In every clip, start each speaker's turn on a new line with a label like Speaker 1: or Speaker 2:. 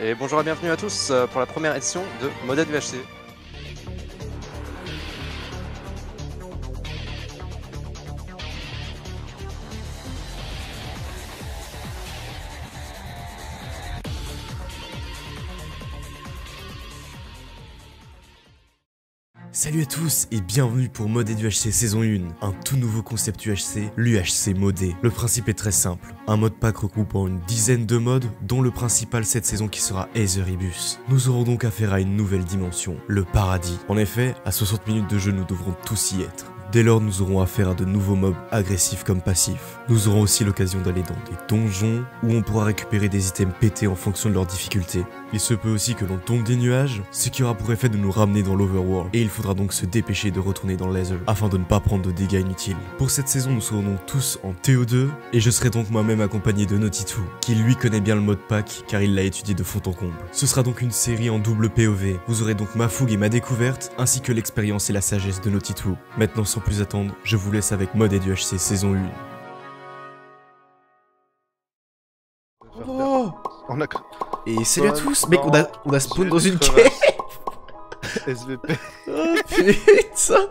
Speaker 1: Et bonjour et bienvenue à tous pour la première édition de Modèle UHC.
Speaker 2: Salut à tous et bienvenue pour Modé du HC saison 1, un tout nouveau concept UHC, l'UHC modé. Le principe est très simple, un mode pack regroupant une dizaine de modes, dont le principal cette saison qui sera Aetheribus. Nous aurons donc affaire à une nouvelle dimension, le paradis. En effet, à 60 minutes de jeu nous devrons tous y être. Dès lors, nous aurons affaire à de nouveaux mobs agressifs comme passifs. Nous aurons aussi l'occasion d'aller dans des donjons où on pourra récupérer des items pétés en fonction de leur difficulté. Il se peut aussi que l'on tombe des nuages, ce qui aura pour effet de nous ramener dans l'Overworld, et il faudra donc se dépêcher de retourner dans l'Aether afin de ne pas prendre de dégâts inutiles. Pour cette saison, nous serons donc tous en TO2, et je serai donc moi-même accompagné de Naughty2, qui lui connaît bien le mode pack car il l'a étudié de fond en comble. Ce sera donc une série en double POV, vous aurez donc ma fougue et ma découverte, ainsi que l'expérience et la sagesse de Naughty2. Maintenant sans plus attendre, je vous laisse avec Mode du HC saison 1. Oh
Speaker 3: On a...
Speaker 2: Et salut à tous, mec, on a spawn dans une cave.
Speaker 3: SVP.
Speaker 2: Oh putain,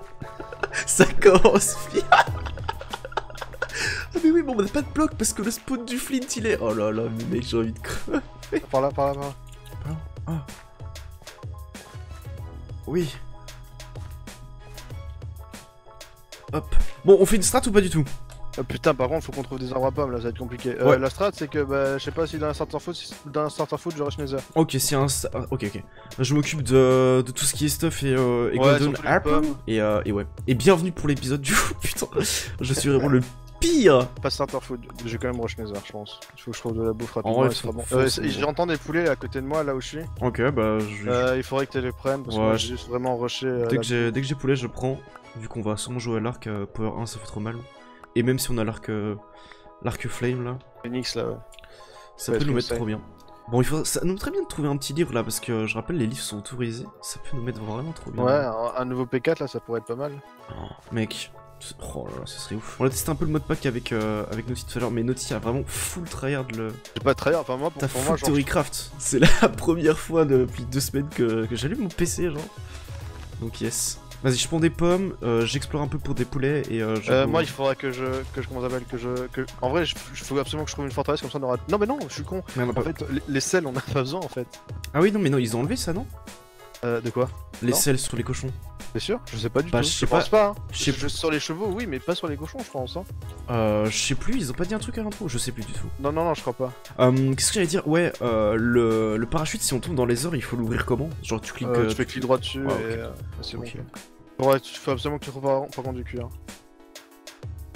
Speaker 2: ça commence bien. Ah mais oui, bon, on a pas de bloc parce que le spawn du Flint il est... Oh là là, mais mec, j'ai envie de crever.
Speaker 3: Par là, par là, par là.
Speaker 2: Ah. Oui. Hop. Bon, on fait une strat ou pas du tout?
Speaker 3: Putain, par contre, faut qu'on trouve des arbres à pommes là, ça va être compliqué.
Speaker 2: Ouais.
Speaker 3: La strat, c'est que bah, je sais pas si dans un starter foot, je rush Nether.
Speaker 2: Ok, c'est un... Ok. Je m'occupe de tout ce qui est stuff et Golden
Speaker 3: surtout les
Speaker 2: Apple.
Speaker 3: pommes.
Speaker 2: Et ouais. Et bienvenue pour l'épisode du coup, putain. Je suis vraiment le pire.
Speaker 3: Pas starter foot, j'ai quand même rush Nether, je pense. Il faut que je trouve de la bouffe rapidement,
Speaker 2: vrai,
Speaker 3: et ce sera bon.
Speaker 2: faut-
Speaker 3: J'entends des poulets à côté de moi, là où je suis.
Speaker 2: Ok, bah je...
Speaker 3: Il faudrait que tu les prennes, parce que
Speaker 2: Ouais,
Speaker 3: moi j'ai juste vraiment rushé.
Speaker 2: Dès que j'ai poulet, je prends. Vu qu'on va sûrement jouer à l'arc Power 1, ça fait trop mal. Et même si on a l'arc Flame là,
Speaker 3: Phoenix là, ouais.
Speaker 2: ça
Speaker 3: Ouais,
Speaker 2: peut
Speaker 3: je
Speaker 2: nous
Speaker 3: le
Speaker 2: mettre
Speaker 3: sais.
Speaker 2: trop bien. Bon, ça nous très bien de trouver un petit livre là, parce que je rappelle, les livres sont autorisés. Ça peut nous mettre vraiment trop bien.
Speaker 3: Ouais, un nouveau P4 là, ça pourrait être pas mal.
Speaker 2: Oh, mec, oh là là, ça serait ouf. On a testé un peu le mode pack avec Naughty tout à l'heure, mais Naughty a vraiment full tryhard le...
Speaker 3: J'ai pas très enfin moi,
Speaker 2: T'as
Speaker 3: pour moi, genre.
Speaker 2: Theorycraft. C'est la première fois depuis 2 semaines que j'allume mon PC, genre. Donc yes. Vas-y, je prends des pommes, j'explore un peu pour des poulets et
Speaker 3: Moi, il faudra que je comment ça s'appelle, En vrai, il faut absolument que je trouve une forteresse comme ça on aura. Non mais non, je suis con.
Speaker 2: Mais on a
Speaker 3: En
Speaker 2: pas-
Speaker 3: fait, les selles, on a pas besoin en fait.
Speaker 2: Ah oui, non, mais non, ils ont enlevé ça, non?
Speaker 3: De quoi?
Speaker 2: Les
Speaker 3: Non.
Speaker 2: selles sur les cochons.
Speaker 3: T'es sûr? Je sais pas du
Speaker 2: Bah,
Speaker 3: tout.
Speaker 2: je sais
Speaker 3: pense pas. Hein.
Speaker 2: Je sais
Speaker 3: Sur les chevaux, oui, mais pas sur les cochons, je pense. Hein.
Speaker 2: Je sais plus, ils ont pas dit un truc à l'intro, je sais plus du tout.
Speaker 3: Non, je crois pas.
Speaker 2: Qu'est-ce que j'allais dire? Ouais, le parachute, si on tombe dans les heures, il faut l'ouvrir comment? Genre, tu cliques.
Speaker 3: Tu fais clic droit dessus
Speaker 2: Ah,
Speaker 3: et
Speaker 2: ok.
Speaker 3: c'est
Speaker 2: Ok.
Speaker 3: bon. Ouais, il faut absolument que tu trouves pas contre du cuir.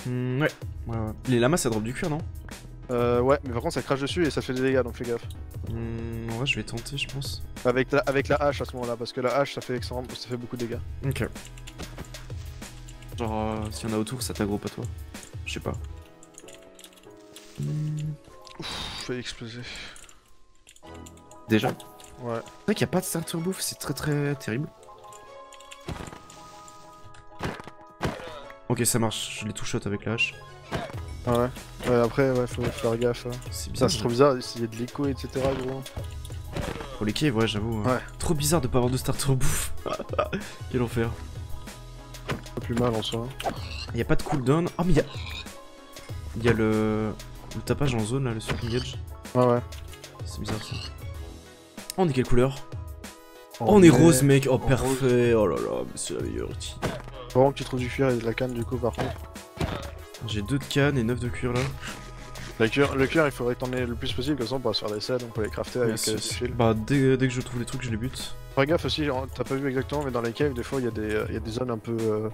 Speaker 2: Ouais. Les lamas, ça drop du cuir, non?
Speaker 3: Ouais, mais par contre, ça crache dessus et ça fait des dégâts, donc fais gaffe.
Speaker 2: Ouais, je vais tenter, je pense.
Speaker 3: Avec la hache à ce moment-là, parce que la hache, ça fait beaucoup de dégâts.
Speaker 2: Ok. Genre, s'il y en a autour, ça t'aggro pas toi? Je sais pas.
Speaker 3: Je vais exploser.
Speaker 2: Déjà?
Speaker 3: Ouais.
Speaker 2: C'est vrai qu'il n'y a pas de starter bouffe, c'est très très terrible. Ok, ça marche, je les two-shot avec la hache.
Speaker 3: Ah ouais. Ouais, après, ouais, faut faire gaffe. Hein.
Speaker 2: C'est
Speaker 3: Ça,
Speaker 2: bizarre.
Speaker 3: c'est trop bizarre, il y a de l'écho, etc. gros.
Speaker 2: Pour les caves, ouais, j'avoue.
Speaker 3: Ouais.
Speaker 2: Trop bizarre de pas avoir de starter bouffe. Quel enfer.
Speaker 3: Pas plus mal en soi.
Speaker 2: Y a pas de cooldown. Oh, mais y a le tapage en zone là, le sweeping edge.
Speaker 3: Ouais.
Speaker 2: C'est bizarre ça. Oh, on est quelle couleur? Oh, on est rose, mec. Oh, parfait. Oh là là, mais c'est la meilleure outil.
Speaker 3: Faut vraiment que tu trouves du cuir et de la canne du coup, par contre.
Speaker 2: J'ai 2 de canne et 9 de cuir là.
Speaker 3: Le cuir, il faudrait que t'en aies le plus possible, comme ça on pourra se faire des selles, on peut les crafter avec
Speaker 2: Yes,
Speaker 3: des
Speaker 2: yes.
Speaker 3: fils.
Speaker 2: Bah, dès que je trouve des trucs, je les bute.
Speaker 3: Fais gaffe aussi, t'as pas vu exactement, mais dans les caves, des fois, il y a des zones un peu.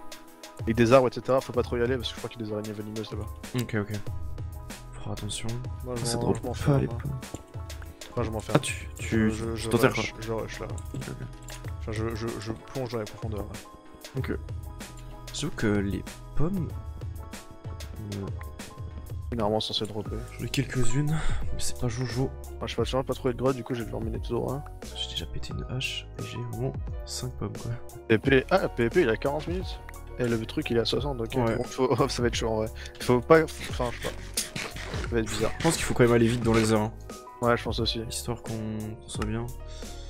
Speaker 3: Avec des arbres, etc. Faut pas trop y aller parce que je crois qu'il y a des araignées venimeuses là-bas.
Speaker 2: Ok. Faut faire attention.
Speaker 3: Moi,
Speaker 2: Ça
Speaker 3: je
Speaker 2: drop
Speaker 3: m'en
Speaker 2: pas
Speaker 3: fais.
Speaker 2: les
Speaker 3: Moi,
Speaker 2: pommes.
Speaker 3: je m'en fais.
Speaker 2: Ah, tu
Speaker 3: je
Speaker 2: t'enterres
Speaker 3: rush, je rush là. Enfin, je plonge dans les profondeurs. Là.
Speaker 2: Ok. J'avoue que les pommes.
Speaker 3: Généralement censé dropper.
Speaker 2: J'en ai quelques-unes, mais c'est pas Jojo.
Speaker 3: Moi, je sais pas trouvé de grotte, du coup, j'ai dû en miner toujours un.
Speaker 2: J'ai déjà pété une hache et j'ai vraiment 5 pommes quoi.
Speaker 3: PvP, il a 40 minutes. Et le truc, il est à 60, donc
Speaker 2: Ouais.
Speaker 3: bon, ça va être chaud en vrai. Faut pas. Enfin, je sais pas. Ça va être bizarre.
Speaker 2: Je pense qu'il faut quand même aller vite dans les heures. Hein.
Speaker 3: Ouais, je pense aussi.
Speaker 2: Histoire qu'on soit bien.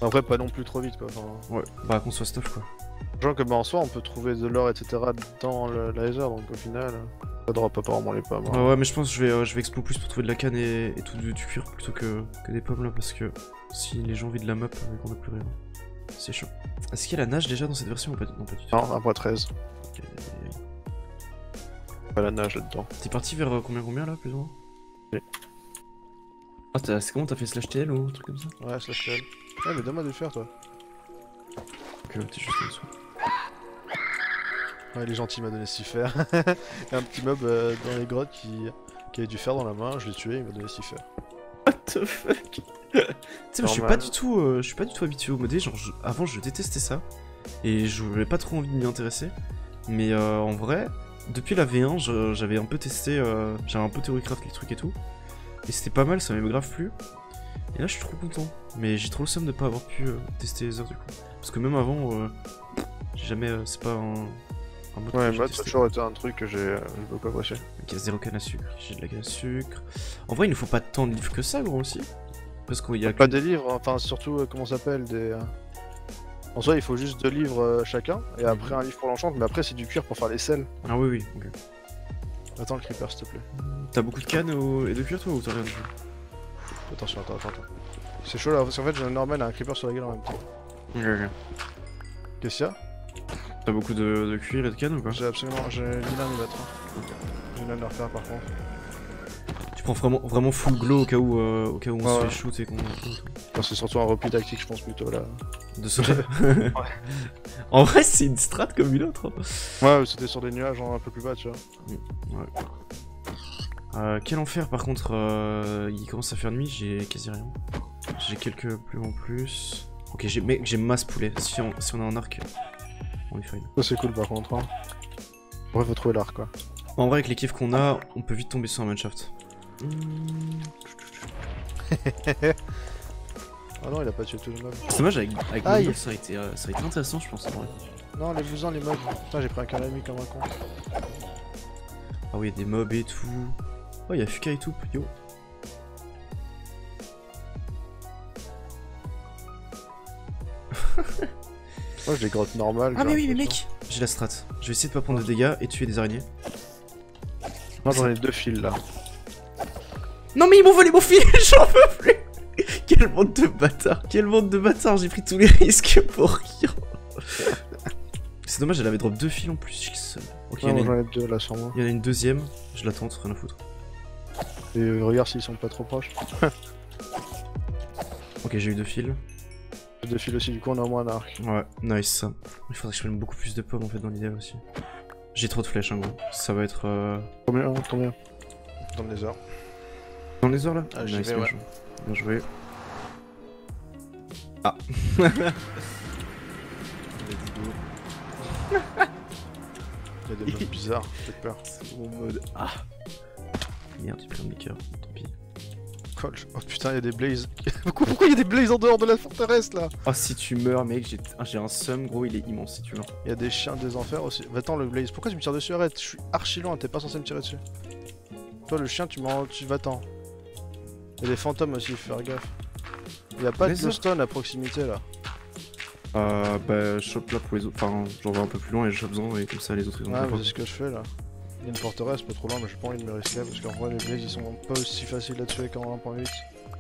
Speaker 3: Après, pas non plus trop vite quoi. Enfin,
Speaker 2: Ouais, bah qu'on soit stuff quoi.
Speaker 3: genre que bah, en soi, on peut trouver de l'or, etc. dans le laser, donc au final, ça drop apparemment les pommes. Hein.
Speaker 2: Ouais, mais je pense que je vais explo plus pour trouver de la canne et tout du cuir plutôt que des pommes là, parce que si les gens vident la map, on a plus rien. C'est chaud. Est-ce qu'il y a la nage déjà dans cette version ou pas? Non, pas du tout.
Speaker 3: Non, 1.13.
Speaker 2: Ok.
Speaker 3: Pas la nage là-dedans.
Speaker 2: T'es parti vers combien là, plus ou moins?
Speaker 3: Oui.
Speaker 2: Ah, c'est comment t'as fait slash TL ou un truc comme ça?
Speaker 3: Ouais, slash TL. Ouais, mais donne-moi de le faire toi.
Speaker 2: Ok, t'es juste en dessous.
Speaker 3: Ouais, il est gentil, il m'a donné 6 fer. Il y a un petit mob dans les grottes qui avait du fer dans la main, je l'ai tué, il m'a donné 6 fer.
Speaker 2: What the fuck? Tu sais, je suis pas
Speaker 3: Normal.
Speaker 2: du tout habitué au modé, genre avant je détestais ça et je n'avais pas trop envie de m'y intéresser. Mais en vrai, depuis la V1, j'avais un peu testé, j'avais un peu theorycraft les trucs et tout. Et c'était pas mal, ça m'avait grave plu. Et là je suis trop content. Mais j'ai trop le seum de pas avoir pu tester les heures du coup. Parce que même avant, j'ai jamais, c'est pas un mode
Speaker 3: Ouais,
Speaker 2: que j'ai
Speaker 3: mode ça a
Speaker 2: testé.
Speaker 3: toujours été un truc que j'ai beaucoup apprécié.
Speaker 2: Ok, 0 canne à sucre, j'ai de la canne à sucre. En vrai il nous faut pas tant de livres que ça gros aussi. Parce qu'il y a
Speaker 3: Pas
Speaker 2: que...
Speaker 3: des livres, enfin surtout, comment ça s'appelle, des... En soi, il faut juste 2 livres chacun, et après un livre pour l'enchant, mais après c'est du cuir pour faire les selles.
Speaker 2: Ah oui oui, ok.
Speaker 3: Attends le creeper s'il te plaît.
Speaker 2: T'as beaucoup de cannes et de cuir toi ou t'as rien du tout?
Speaker 3: Attention, attends. C'est chaud là, parce qu'en fait j'ai un normal et un creeper sur la gueule en même temps.
Speaker 2: Ok.
Speaker 3: Qu'est-ce qu'il y a?
Speaker 2: T'as beaucoup de cuir et de canne ou quoi?
Speaker 3: J'ai ni l'un ni l'autre. J'ai l'un de leur faire par contre.
Speaker 2: Tu prends vraiment full glow au cas où on se
Speaker 3: Ouais.
Speaker 2: fait shoot et qu'on...
Speaker 3: Enfin, c'est surtout un repli tactique je pense plutôt là.
Speaker 2: De se... En vrai c'est une strat comme une autre. Hein.
Speaker 3: Ouais, c'était sur des nuages un peu plus bas tu vois.
Speaker 2: Ouais. Quel enfer par contre, il commence à faire nuit, j'ai quasi rien. J'ai quelques plumes en plus. Ok, j'ai masse poulet, si on a un arc, on est fine.
Speaker 3: Ça c'est cool par contre. Hein. Après faut trouver l'arc quoi.
Speaker 2: En vrai avec les kiffs qu'on a, on peut vite tomber sur un manshaft.
Speaker 3: Ah non, il a pas tué tout le mob.
Speaker 2: C'est dommage avec
Speaker 3: Aïe.
Speaker 2: Mumble, ça aurait été intéressant je pense en vrai.
Speaker 3: Non, lève-vous-en les mobs. Putain, j'ai pris un calami comme un con.
Speaker 2: Ah oui, il y a des mobs et tout. Oh, il y a Fuka et tout, yo.
Speaker 3: Moi j'ai des grottes normales.
Speaker 2: Ah
Speaker 3: j'ai
Speaker 2: mais oui mais
Speaker 3: l'impression.
Speaker 2: mec, j'ai la strat. Je vais essayer de pas prendre de dégâts et tuer des araignées.
Speaker 3: Moi j'en ai 2 fils là.
Speaker 2: Non mais ils m'ont volé mon fil, j'en peux plus. Quel monde de bâtard. Quel monde de bâtard, j'ai pris tous les risques pour rien. C'est dommage, elle avait drop 2 fils en plus, j'ai le seum. Ok,
Speaker 3: Non,
Speaker 2: il
Speaker 3: moi j'en ai 2 là sur moi.
Speaker 2: y en a une deuxième, je la tente, rien à foutre.
Speaker 3: Et regarde s'ils sont pas trop proches.
Speaker 2: Ok, j'ai eu 2 fils.
Speaker 3: J'ai 2 fils aussi, du coup on a au moins un arc.
Speaker 2: Ouais, nice ça. Il faudrait que je prenne beaucoup plus de pommes en fait dans l'idéal aussi. J'ai trop de flèches en gros, ça va être...
Speaker 3: Combien? Dans les heures.
Speaker 2: Dans les heures là?
Speaker 3: Ah, j'y
Speaker 2: Nice,
Speaker 3: vais,
Speaker 2: bien
Speaker 3: ouais.
Speaker 2: joué. Bien joué. Ah.
Speaker 3: Il y a des mobs bizarres, j'ai peur.
Speaker 2: C'est mon mode... Ah. Merde, j'ai pris un liqueur, tant pis.
Speaker 3: Oh putain, il y a des blazes. Pourquoi il y a des blazes en dehors de la forteresse là?
Speaker 2: Oh si tu meurs mec, j'ai un seum gros, il est immense si tu veux.
Speaker 3: Il y a des chiens des enfers aussi. Va-t'en le blaze, pourquoi tu me tires dessus? Arrête, je suis archi loin, t'es pas censé me tirer dessus. Toi le chien, tu vas-t'en. Il y a des fantômes aussi, faut faire gaffe. Il y a pas de
Speaker 2: Blazer.
Speaker 3: glowstone à proximité là.
Speaker 2: Bah je chope là pour les autres, enfin j'en vais un peu plus loin et je chope besoin et comme ça les autres ils ont
Speaker 3: Ouais,
Speaker 2: pas.
Speaker 3: mais c'est ce que je fais là. Il y a une forteresse pas trop loin, mais j'ai pas envie de me risquer parce qu'en vrai les blazes ils sont pas aussi faciles à tuer qu'en 1.8.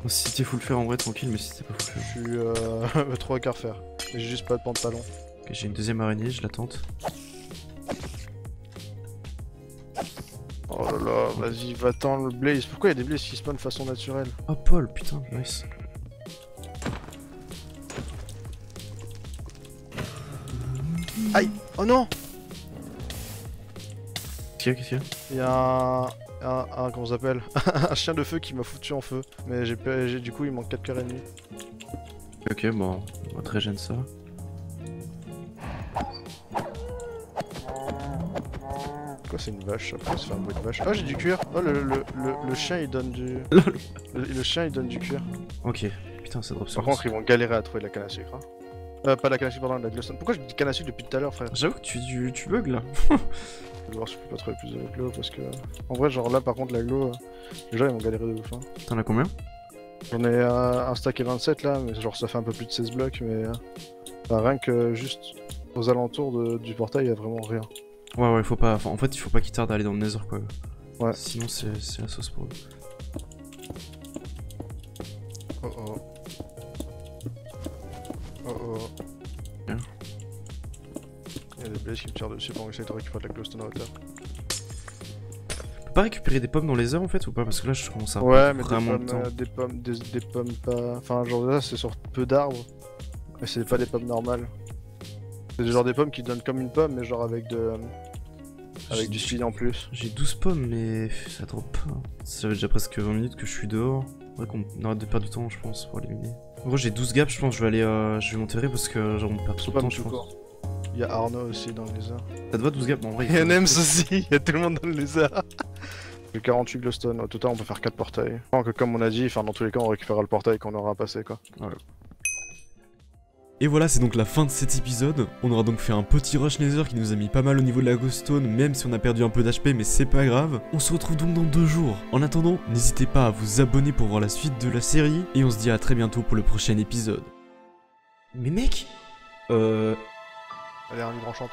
Speaker 2: Si t'es full faire en vrai tranquille, mais si t'es pas full
Speaker 3: Je
Speaker 2: faire.
Speaker 3: suis 3 quarts fer. Et j'ai juste pas de pantalon.
Speaker 2: Ok, j'ai une deuxième araignée, je la tente.
Speaker 3: Oh là là, vas-y, va-t'en le blaze. Pourquoi il y a des blazes qui spawnent de façon naturelle?
Speaker 2: Oh Paul, putain, nice.
Speaker 3: Aïe! Oh non!
Speaker 2: Qu'est-ce qu'il y a?
Speaker 3: Il y a un comment ça s'appelle? Un chien de feu qui m'a foutu en feu. Mais du coup il manque 4 cœurs et demi.
Speaker 2: Ok, bon, on va très gêne ça.
Speaker 3: Quoi c'est une vache? Après ça fait un bruit de vache. Oh j'ai du cuir! Oh le chien il donne du... le chien il donne du cuir.
Speaker 2: Ok, putain ça drop sur
Speaker 3: Par contre ils vont galérer à trouver de la canne à sucre. Hein. Pas la canne à sucre, pardon, de la glowstone. Pourquoi je dis canne à sucre depuis tout à l'heure frère?
Speaker 2: J'avoue que tu bugs là.
Speaker 3: Je vais voir si je peux pas trouver plus de glow parce que... En vrai genre là par contre la glow, les gens ils vont galérer de ouf hein.
Speaker 2: T'en as combien?
Speaker 3: J'en ai un stack et 27 là, mais genre ça fait un peu plus de 16 blocs, mais rien que juste aux alentours du portail, il y a vraiment rien.
Speaker 2: Ouais, il faut pas. Enfin, en fait, il faut pas qu'ils tardent à aller dans le Nether quoi.
Speaker 3: Ouais.
Speaker 2: Sinon, c'est la sauce pour eux.
Speaker 3: Oh oh. Oh oh.
Speaker 2: Bien.
Speaker 3: Il y a des blesses qui me tirent dessus pendant que j'essaie de récupérer de la glowstone à hauteur.
Speaker 2: On peut pas récupérer des pommes dans les airs en fait ou pas? Parce que là, je commence à
Speaker 3: Ouais, mais
Speaker 2: vraiment de temps.
Speaker 3: des pommes pas. Enfin, genre là, c'est sur peu d'arbres. Mais c'est pas des pommes normales. C'est genre des pommes qui donnent comme une pomme, mais genre avec du speed en plus.
Speaker 2: J'ai 12 pommes, mais ça drop pas. Ça fait déjà presque 20 minutes que je suis dehors. Faudrait qu'on arrête de perdre du temps, je pense, pour éliminer. En gros, j'ai 12 gaps, je pense que je vais aller m'enterrer parce que genre, on perd trop de temps, je pense.
Speaker 3: Il y a Arnaud aussi dans le lézard.
Speaker 2: Ça te va 12 gaps? Bon, en vrai,
Speaker 3: Il y a Nems aussi, il y a tout le monde dans le lézard. J'ai 48 glowstone, au total on peut faire 4 portails. Donc comme on a dit, dans tous les cas on récupérera le portail qu'on aura passé quoi.
Speaker 2: Ouais. Et voilà, c'est donc la fin de cet épisode. On aura donc fait un petit rush Nether qui nous a mis pas mal au niveau de la glowstone, même si on a perdu un peu d'HP, mais c'est pas grave. On se retrouve donc dans 2 jours. En attendant, n'hésitez pas à vous abonner pour voir la suite de la série, et on se dit à très bientôt pour le prochain épisode. Mais mec
Speaker 3: Allez, un livre enchante.